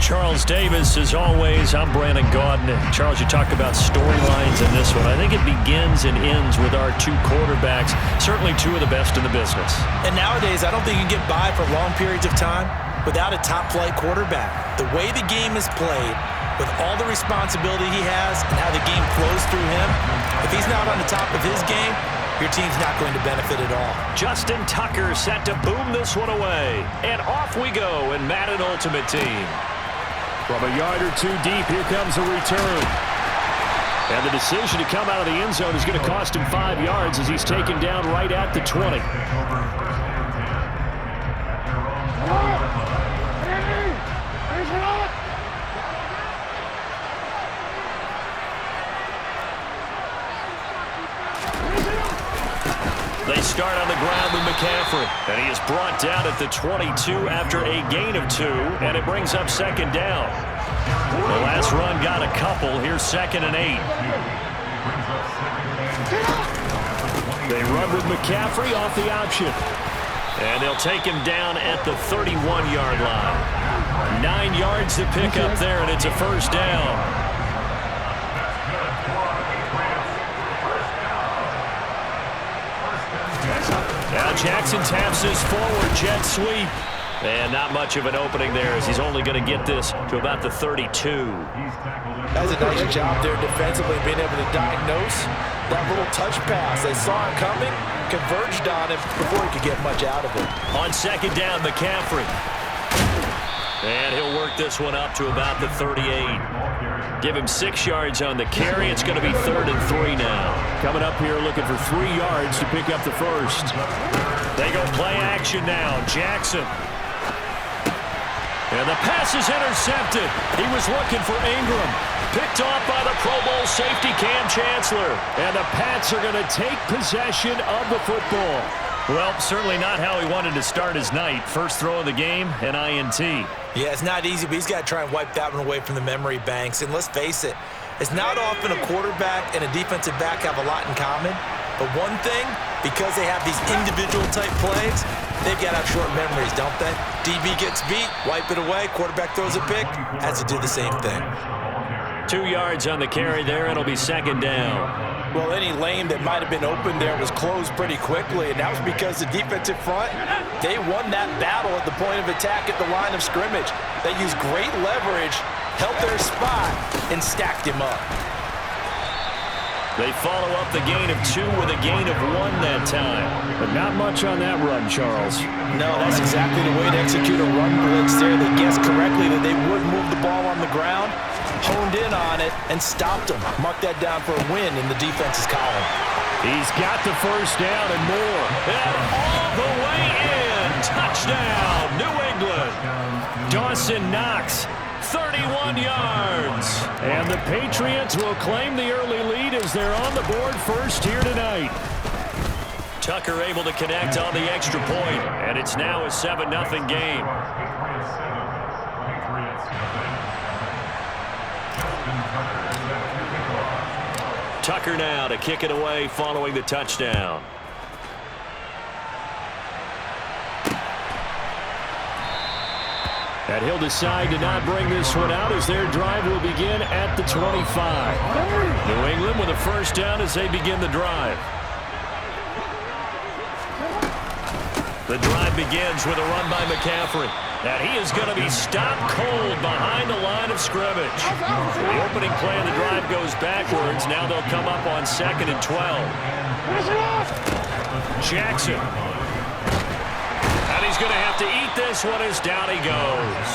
Charles Davis. As always, I'm Brandon Gaudin. Charles, you talk about storylines in this one. I think it begins and ends with our two quarterbacks, certainly two of the best in the business. And nowadays, I don't think you can get by for long periods of time without a top-flight quarterback. The way the game is played, with all the responsibility he has and how the game flows through him, if he's not on the top of his game, your team's not going to benefit at all. Justin Tucker set to boom this one away. And off we go in Madden Ultimate Team. From a yard or two deep, here comes a return. And the decision to come out of the end zone is going to cost him 5 yards as he's taken down right at the 20. They start on the ground with McCaffrey, and he is brought down at the 22 after a gain of 2, and it brings up second down. The last run got a couple. Here's 2nd and 8. They run with McCaffrey off the option, and they'll take him down at the 31-yard line. 9 yards to pick up there, and it's a first down. Now Jackson taps his forward jet sweep. And not much of an opening there as he's only going to get this to about the 32. That's a nice job there defensively, being able to diagnose that little touch pass. They saw it coming, converged on it before he could get much out of it. On second down, McCaffrey. And he'll work this one up to about the 38. Give him 6 yards on the carry. It's going to be 3rd and 3 now. Coming up here looking for 3 yards to pick up the first. They go play action now. Jackson. And the pass is intercepted. He was looking for Ingram. Picked off by the Pro Bowl safety Cam Chancellor. And the Pats are going to take possession of the football. Well, certainly not how he wanted to start his night. First throw of the game, an INT. Yeah, it's not easy, but he's got to try and wipe that one away from the memory banks. And let's face it, it's not often a quarterback and a defensive back have a lot in common. But one thing, because they have these individual type plays, they've got to have short memories, don't they? DB gets beat, wipe it away, quarterback throws a pick, has to do the same thing. 2 yards on the carry there, it'll be second down. Well, any lane that might have been open there was closed pretty quickly, and that was because the defensive front, they won that battle at the point of attack at the line of scrimmage. They used great leverage, held their spot, and stacked him up. They follow up the gain of 2 with a gain of 1 that time. But not much on that run, Charles. No, that's exactly the way to execute a run blitz there. They guessed correctly that they would move the ball on the ground, honed in on it, and stopped them. Mark that down for a win in the defense's column. He's got the first down and more. And all the way in. Touchdown, New England. Dawson Knox, 31 yards. And the Patriots will claim the early lead as they're on the board first here tonight. Tucker able to connect on the extra point, and it's now a 7-0 game. Tucker now to kick it away following the touchdown. And he'll decide to not bring this one out as their drive will begin at the 25. New England with a first down as they begin the drive. The drive begins with a run by McCaffrey. And he is going to be stopped cold behind the line of scrimmage. The opening play of the drive goes backwards. Now they'll come up on 2nd and 12. Jackson. And he's going to have to eat this one as down he goes.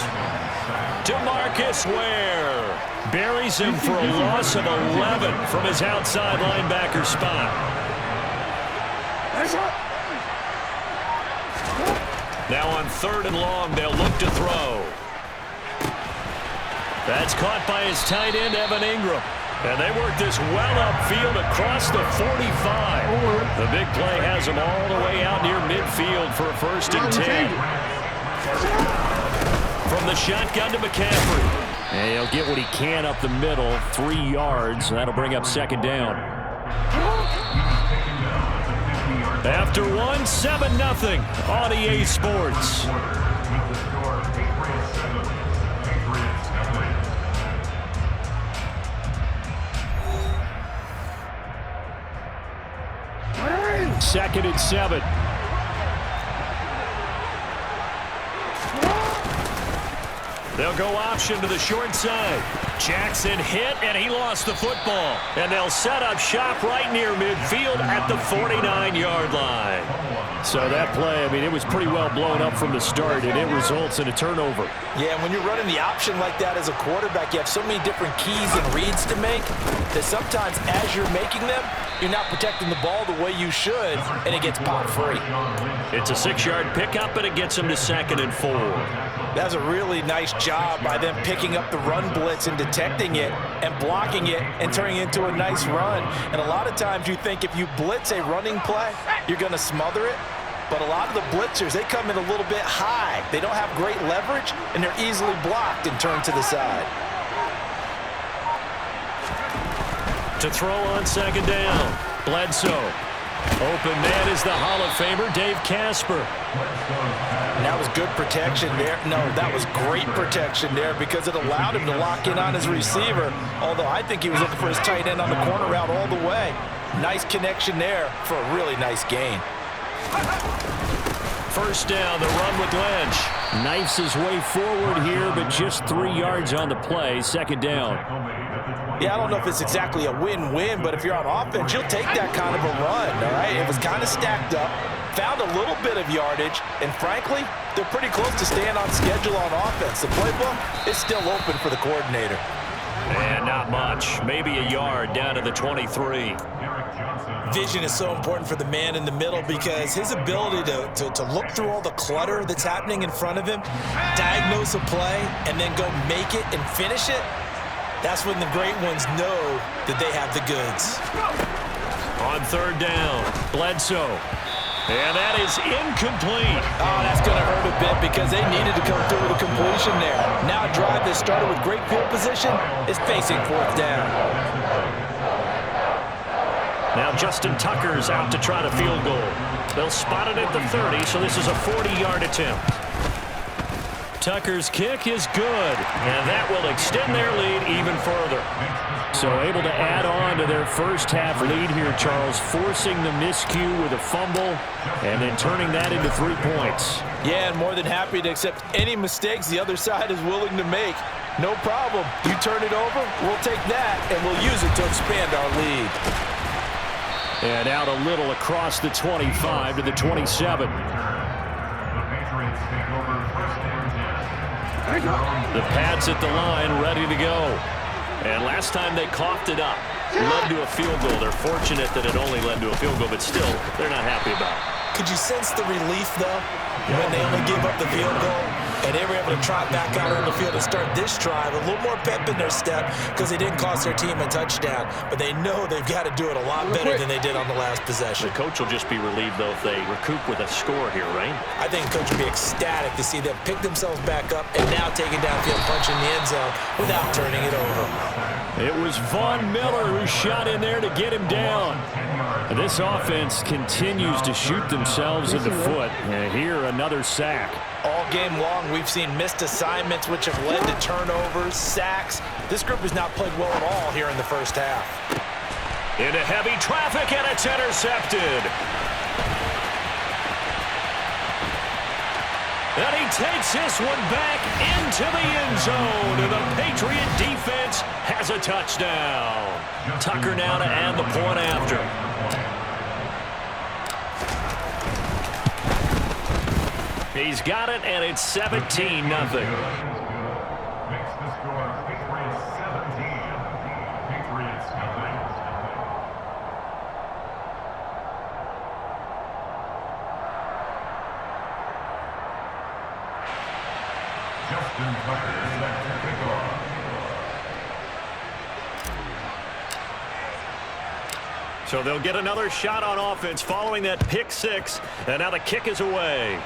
DeMarcus Ware buries him for a loss of 11 from his outside linebacker spot. Now on 3rd and long, they'll look to throw. That's caught by his tight end, Evan Ingram. And they work this well upfield across the 45. The big play has them all the way out near midfield for a 1st and 10. From the shotgun to McCaffrey. And he'll get what he can up the middle, 3 yards. That'll bring up 2nd down. After 1, 7-0 on EA Sports. 2nd and 7. They'll go option to the short side. Jackson hit, and he lost the football. And they'll set up shop right near midfield at the 49-yard line. So that play, I mean, it was pretty well blown up from the start, and it results in a turnover. Yeah, when you're running the option like that as a quarterback, you have so many different keys and reads to make that sometimes as you're making them, you're not protecting the ball the way you should, and it gets popped free. It's a 6-yard pickup, and it gets them to 2nd and 4. That's a really nice job by them picking up the run blitz and detecting it and blocking it and turning it into a nice run. And a lot of times you think if you blitz a running play, you're going to smother it. But a lot of the blitzers, they come in a little bit high. They don't have great leverage, and they're easily blocked and turned to the side. To throw on 2nd down, Bledsoe. Open man is the Hall of Famer, Dave Casper. That was good protection there. No, that was great protection there because it allowed him to lock in on his receiver, although I think he was looking for his tight end on the corner route all the way. Nice connection there for a really nice gain. 1st down, the run with Lynch. Knifes his way forward here, but just 3 yards on the play. 2nd down. Yeah, I don't know if it's exactly a win-win, but if you're on offense, you'll take that kind of a run, all right? It was kind of stacked up, found a little bit of yardage, and frankly, they're pretty close to staying on schedule on offense. The playbook is still open for the coordinator. And not much, maybe a yard down to the 23. Vision is so important for the man in the middle because his ability to look through all the clutter that's happening in front of him, diagnose a play, and then go make it and finish it, that's when the great ones know that they have the goods. On 3rd down, Bledsoe. And that is incomplete. Oh, that's going to hurt a bit because they needed to come through with a completion there. Now a drive that started with great field position is facing 4th down. Now Justin Tucker's out to try to field goal. They'll spot it at the 30, so this is a 40-yard attempt. Tucker's kick is good, and that will extend their lead even further. So able to add on to their first half lead here, Charles, forcing the miscue with a fumble and then turning that into 3 points. Yeah, and more than happy to accept any mistakes the other side is willing to make. No problem. You turn it over, we'll take that, and we'll use it to expand our lead. And out a little across the 25 to the 27. The Pats at the line, ready to go. And last time they coughed it up, led to a field goal. They're fortunate that it only led to a field goal, but still, they're not happy about it. Could you sense the relief, though, when they only gave up the field goal? And they were able to trot back out on the field and start this drive. A little more pep in their step because they didn't cost their team a touchdown. But they know they've got to do it a lot better than they did on the last possession. The coach will just be relieved, though, if they recoup with a score here, right? I think the coach will be ecstatic to see them pick themselves back up and now take it downfield, punch in the end zone without turning it over. It was Von Miller who shot in there to get him down. And this offense continues to shoot themselves in the foot. And here, another sack. All game long, we've seen missed assignments, which have led to turnovers, sacks. This group has not played well at all here in the first half. Into heavy traffic, and it's intercepted. And he takes this one back into the end zone, and the Patriot defense has a touchdown. Tucker now to add the point after. He's got it, and it's 17-0. So they'll get another shot on offense following that pick six, and now the kick is away.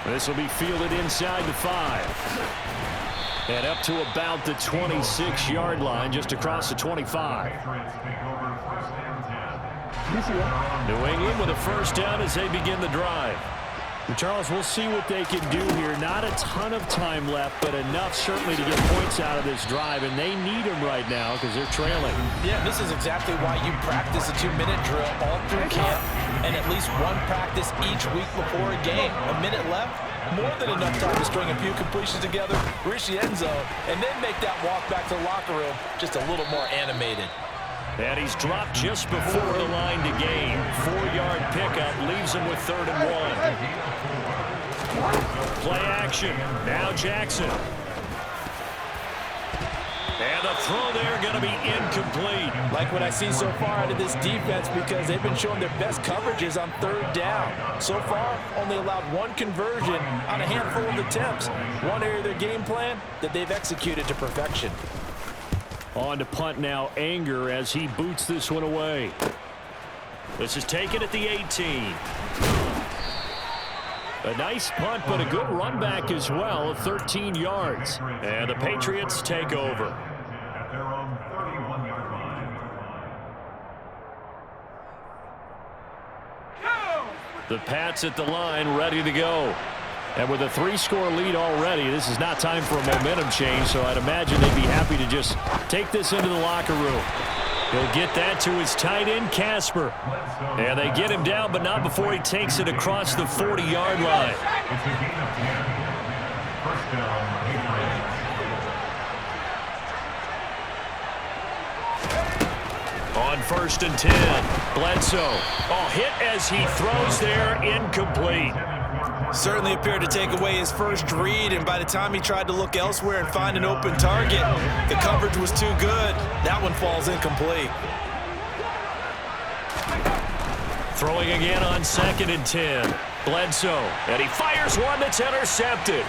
This will be fielded inside the 5. And up to about the 26-yard line, just across the 25. New England with a first down as they begin the drive. Charles, we'll see what they can do here. Not a ton of time left, but enough certainly to get points out of this drive, and they need them right now because they're trailing. Yeah, this is exactly why you practice a 2-minute drill all through camp and at least one practice each week before a game. A minute left, more than enough time to string a few completions together, reach the end zone, and then make that walk back to the locker room just a little more animated. And he's dropped just before the line to gain. 4-yard pickup leaves him with 3rd and 1. Play action. Now Jackson. And the throw there going to be incomplete. Like what I see so far out of this defense because they've been showing their best coverages on 3rd down. So far, only allowed 1 conversion on a handful of attempts. One area of their game plan that they've executed to perfection. On to punt now, Anger as he boots this one away. This is taken at the 18. A nice punt, but a good run back as well of 13 yards. And the Patriots take over. The Pats at the line, ready to go. And with a 3-score lead already, this is not time for a momentum change, so I'd imagine they'd be happy to just take this into the locker room. He'll get that to his tight end, Casper. And they get him down, but not before he takes it across the 40-yard line. On 1st and 10, Bledsoe. Oh, hit as he throws there, incomplete. Certainly appeared to take away his first read, and by the time he tried to look elsewhere and find an open target, the coverage was too good. That one falls incomplete. Throwing again on 2nd and 10. Bledsoe, and he fires one that's intercepted.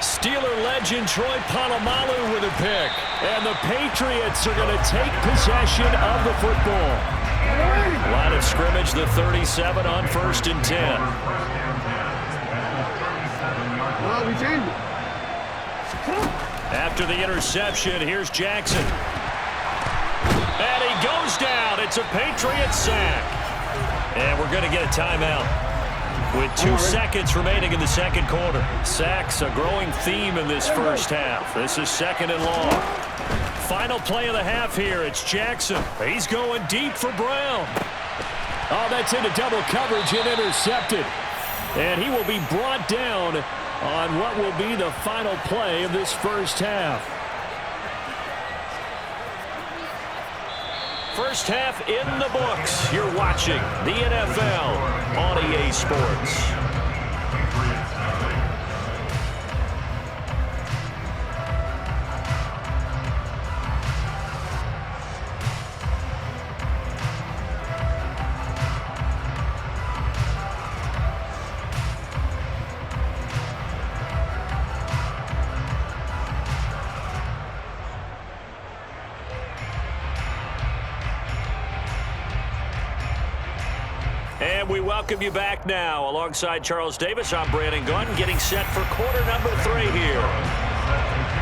Steeler legend Troy Polamalu with a pick. And the Patriots are going to take possession of the football. Line of scrimmage, the 37 on 1st and 10. After the interception, here's Jackson. And he goes down. It's a Patriots sack. And we're going to get a timeout with 2 seconds remaining in the second quarter. Sacks, a growing theme in this first half. This is 2nd and long. Final play of the half here. It's Jackson. He's going deep for Brown. Oh, that's into double coverage and intercepted. And he will be brought down on what will be the final play of this first half. First half in the books. You're watching the NFL on EA Sports. And we welcome you back now. Alongside Charles Davis, I'm Brandon Gunn, getting set for quarter number 3 here.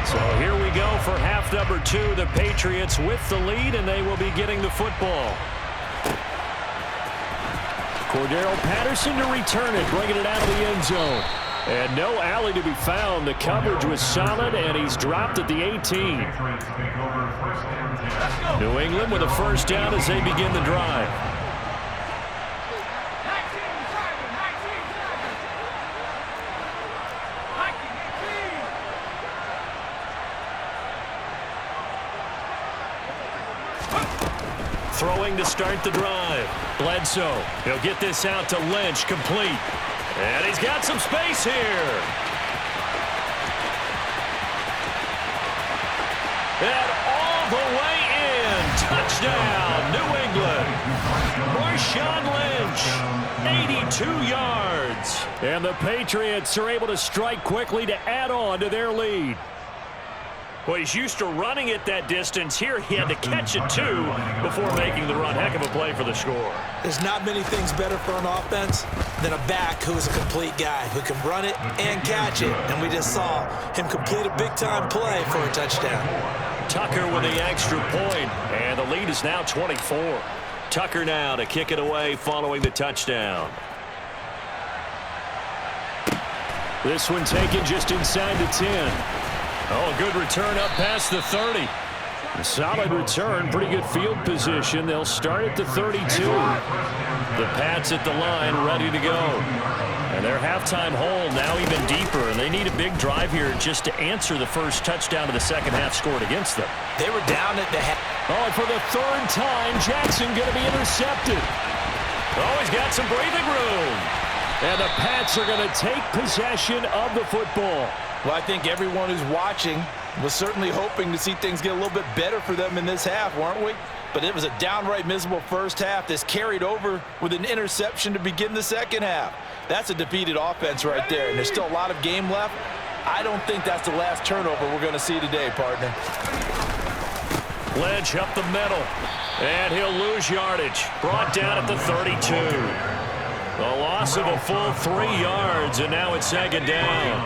So here we go for half number 2. The Patriots with the lead, and they will be getting the football. Cordero Patterson to return it, bringing it out of the end zone. And no alley to be found. The coverage was solid, and he's dropped at the 18. New England with a first down as they begin the drive. Throwing to start the drive. Bledsoe. He'll get this out to Lynch. Complete. And he's got some space here. And all the way in. Touchdown, New England. Marshawn Lynch, 82 yards. And the Patriots are able to strike quickly to add on to their lead. Well, he's used to running it that distance. Here he had to catch it, too, before making the run. Heck of a play for the score. There's not many things better for an offense than a back who is a complete guy who can run it and catch it. And we just saw him complete a big-time play for a touchdown. Tucker with the extra point, and the lead is now 24. Tucker now to kick it away following the touchdown. This one taken just inside the 10. Oh, a good return up past the 30. A solid return, pretty good field position. They'll start at the 32. The Pats at the line, ready to go. And their halftime hole now even deeper, and they need a big drive here just to answer the first touchdown of the second half scored against them. They were down at the half. Oh, and for the third time, Jackson going to be intercepted. Oh, he's got some breathing room. And the Pats are going to take possession of the football. Well, I think everyone who's watching was certainly hoping to see things get a little bit better for them in this half, weren't we? But it was a downright miserable first half. This carried over with an interception to begin the second half. That's a defeated offense right there, and there's still a lot of game left. I don't think that's the last turnover we're going to see today, partner. Ledge up the middle, and he'll lose yardage. Brought down at the 32. A loss of a full 3 yards, and now it's second down.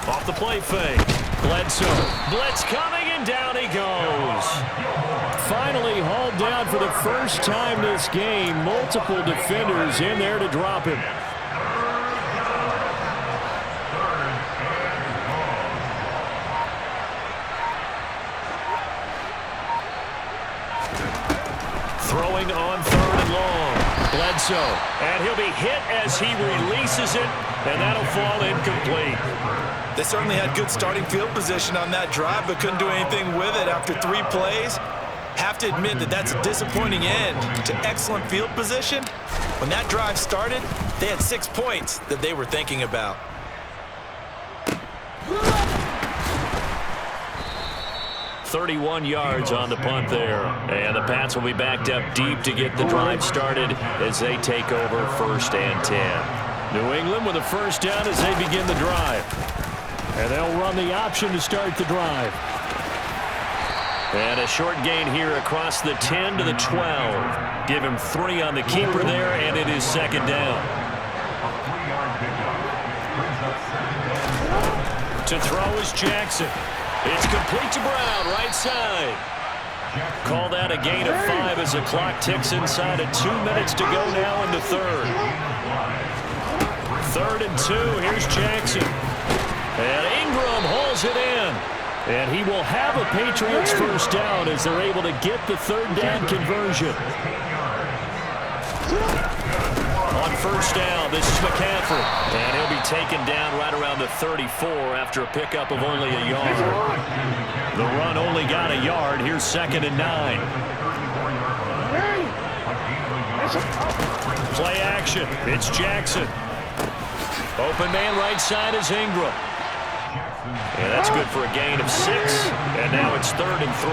Off the play fake. Bledsoe. Blitz coming, and down he goes. Finally hauled down for the first time this game. Multiple defenders in there to drop him. Throwing on third and long. Bledsoe. And he'll be hit as he releases it, and that'll fall incomplete. They certainly had good starting field position on that drive, but couldn't do anything with it after 3 plays. Have to admit that that's a disappointing end to excellent field position. When that drive started, they had 6 points that they were thinking about. .31 yards on the punt there. And the Pats will be backed up deep to get the drive started as they take over 1st and 10. New England with a first down as they begin the drive. And they'll run the option to start the drive. And a short gain here across the 10 to the 12. Give him 3 on the keeper there, and it is second down. To throw is Jackson. It's complete to Brown, right side. Call that a gain of 5 as the clock ticks inside of 2 minutes to go now in the third. 3rd and 2, here's Jackson. And Ingram hauls it in. And he will have a Patriots first down as they're able to get the 3rd down conversion. On first down, this is McCaffrey. And he'll be taken down right around the 34 after a pickup of only a yard. The run only got a yard. Here's 2nd and 9. Play action. It's Jackson. Open man right side is Ingram. And that's good for a gain of 6. And now it's 3rd and 3.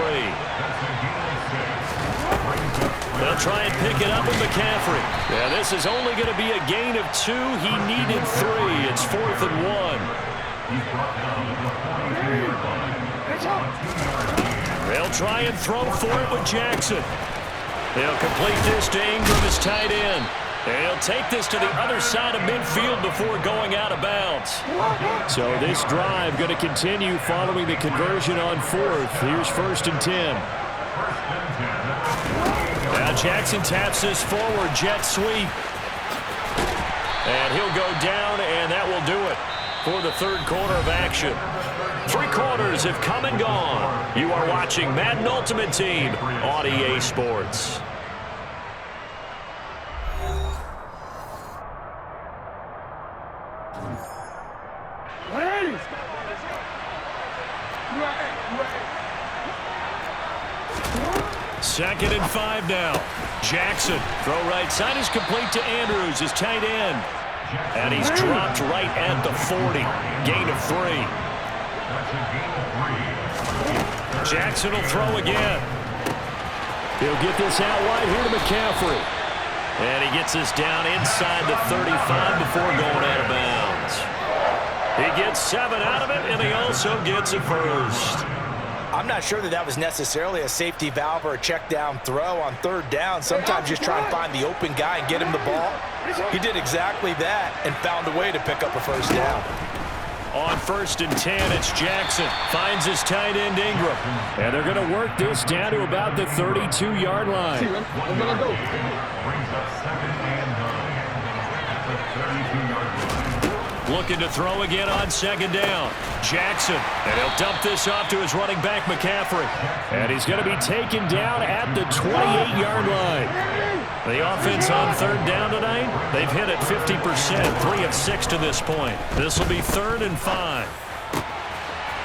They'll try and pick it up with McCaffrey. Yeah, this is only going to be a gain of 2. He needed 3. It's 4th and 1. They'll try and throw for it with Jackson. They'll complete this to Ingram as tight end. And he'll take this to the other side of midfield before going out of bounds. So this drive going to continue following the conversion on 4th. Here's 1st and 10. Now Jackson taps this forward, jet sweep. And he'll go down, and that will do it for the 3rd quarter of action. 3 quarters have come and gone. You are watching Madden Ultimate Team on EA Sports. Second and 5 now. Jackson, throw right side is complete to Andrews, his tight end. And he's dropped right at the 40. Gain of 3. Jackson will throw again. He'll get this out wide here to McCaffrey. And he gets this down inside the 35 before going out of bounds. He gets 7 out of it, and he also gets a first. I'm not sure that was necessarily a safety valve or a check down throw on 3rd down. Sometimes just try and find the open guy and get him the ball. He did exactly that and found a way to pick up a first down. On 1st and 10, it's Jackson. Finds his tight end Ingram. And they're going to work this down to about the 32-yard line. Looking to throw again on second down. Jackson, and he'll dump this off to his running back, McCaffrey. And he's going to be taken down at the 28-yard line. The offense on third down tonight, they've hit it 50%, 3 of 6 to this point. This will be 3rd and 5.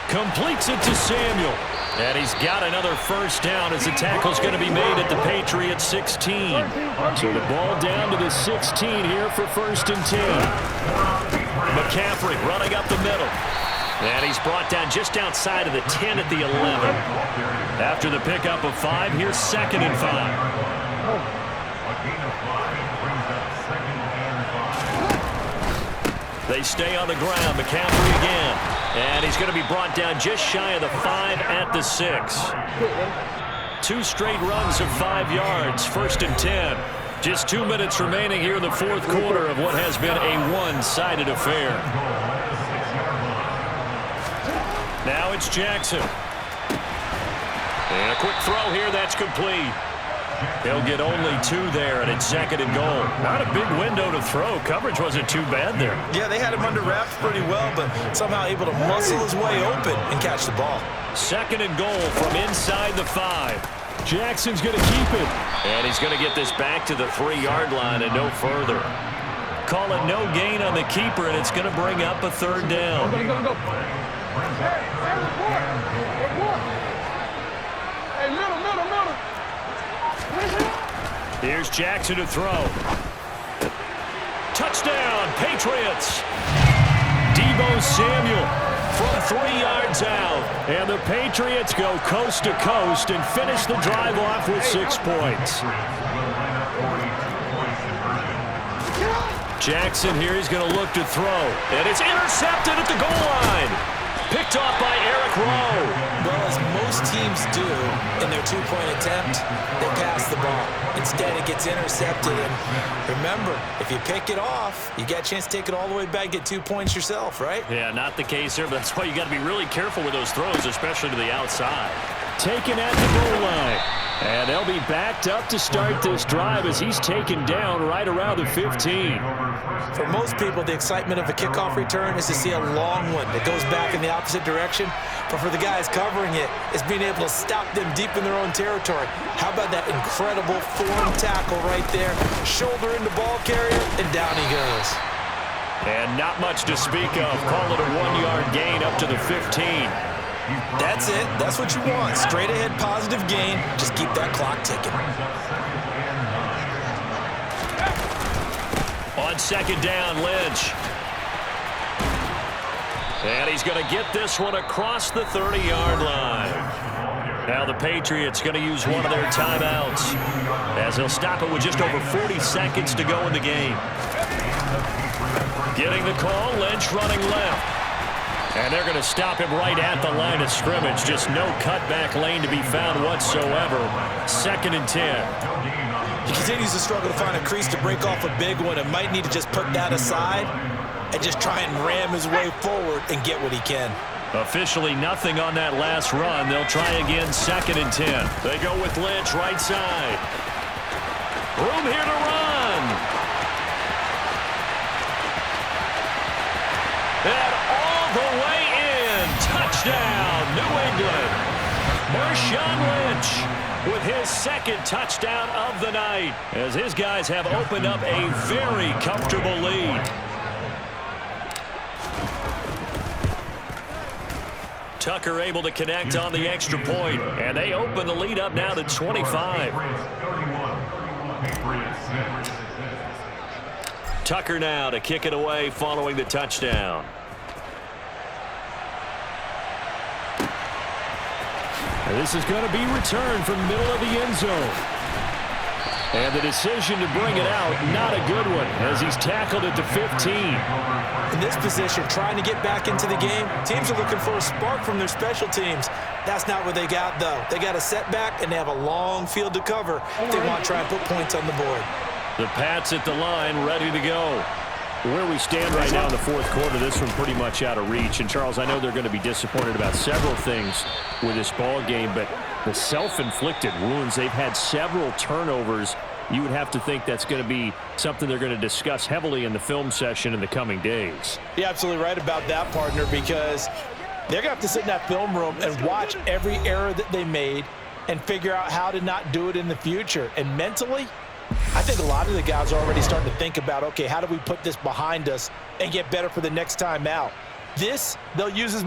Completes it to Samuel. And he's got another first down as the tackle's going to be made at the Patriots 16. So the ball down to the 16 here for 1st and 10. McCaffrey running up the middle. And he's brought down just outside of the 10 at the 11. After the pickup of 5, here's 2nd and 5. They stay on the ground. McCaffrey again. And he's going to be brought down just shy of the 5 at the 6. 2 straight runs of 5 yards. 1st and 10. Just 2 minutes remaining here in the 4th quarter of what has been a one-sided affair. Now it's Jackson. And a quick throw here. That's complete. He'll get only 2 there, and it's 2nd and goal. Not a big window to throw. Coverage wasn't too bad there. Yeah, they had him under wraps pretty well, but somehow able to muscle his way open and catch the ball. 2nd and goal from inside the 5. Jackson's going to keep it. And he's going to get this back to the 3-yard line and no further. Call it no gain on the keeper, and it's going to bring up a 3rd down. Go. Hey, middle. Here's Jackson to throw. Touchdown, Patriots. Deebo Samuel from 3 yards out. And the Patriots go coast to coast and finish the drive off with 6 points. Jackson here is going to look to throw. And it's intercepted at the goal line. Picked off by Eric Rowe. Well, as most teams do in their 2-point attempt, they pass the ball. Instead, it gets intercepted. And remember, if you pick it off, you get a chance to take it all the way back, get 2 points yourself, right? Yeah, not the case here, but that's why you got to be really careful with those throws, especially to the outside. Taken at the goal line. And they'll be backed up to start this drive as he's taken down right around the 15. For most people, the excitement of a kickoff return is to see a long one that goes back in the opposite direction. But for the guys covering it, it's being able to stop them deep in their own territory. How about that incredible form tackle right there? Shoulder in the ball carrier, and down he goes. And not much to speak of. Call it a 1-yard gain up to the 15. That's it. That's what you want. Straight ahead positive gain. Just keep that clock ticking. On 2nd down, Lynch. And he's going to get this one across the 30-yard line. Now the Patriots going to use one of their timeouts as they'll stop it with just over 40 seconds to go in the game. Getting the call, Lynch running left. And they're going to stop him right at the line of scrimmage. Just no cutback lane to be found whatsoever. 2nd and 10. He continues to struggle to find a crease to break off a big one and might need to just put that aside and just try and ram his way forward and get what he can. Officially nothing on that last run. They'll try again 2nd and 10. They go with Lynch right side. Room here to run. And all the way in. Touchdown, New England. Marshawn Lynch with his 2nd touchdown of the night as his guys have opened up a very comfortable lead. Tucker able to connect on the extra point, and they open the lead up now to 25. Tucker now to kick it away following the touchdown. And this is going to be returned from the middle of the end zone. And the decision to bring it out, not a good one, as he's tackled at the 15. In this position, trying to get back into the game, teams are looking for a spark from their special teams. That's not what they got, though. They got a setback, and they have a long field to cover if they want to try and put points on the board. The Pats at the line, ready to go. Where we stand right now in the 4th quarter, this one pretty much out of reach. And, Charles, I know they're going to be disappointed about several things with this ball game, but the self-inflicted wounds, they've had several turnovers you would have to think that's going to be something they're going to discuss heavily in the film session in the coming days. You're absolutely right about that, partner, because they're going to have to sit in that film room and watch every error that they made and figure out how to not do it in the future. And mentally, I think a lot of the guys are already starting to think about, okay, how do we put this behind us and get better for the next time out? This, they'll use as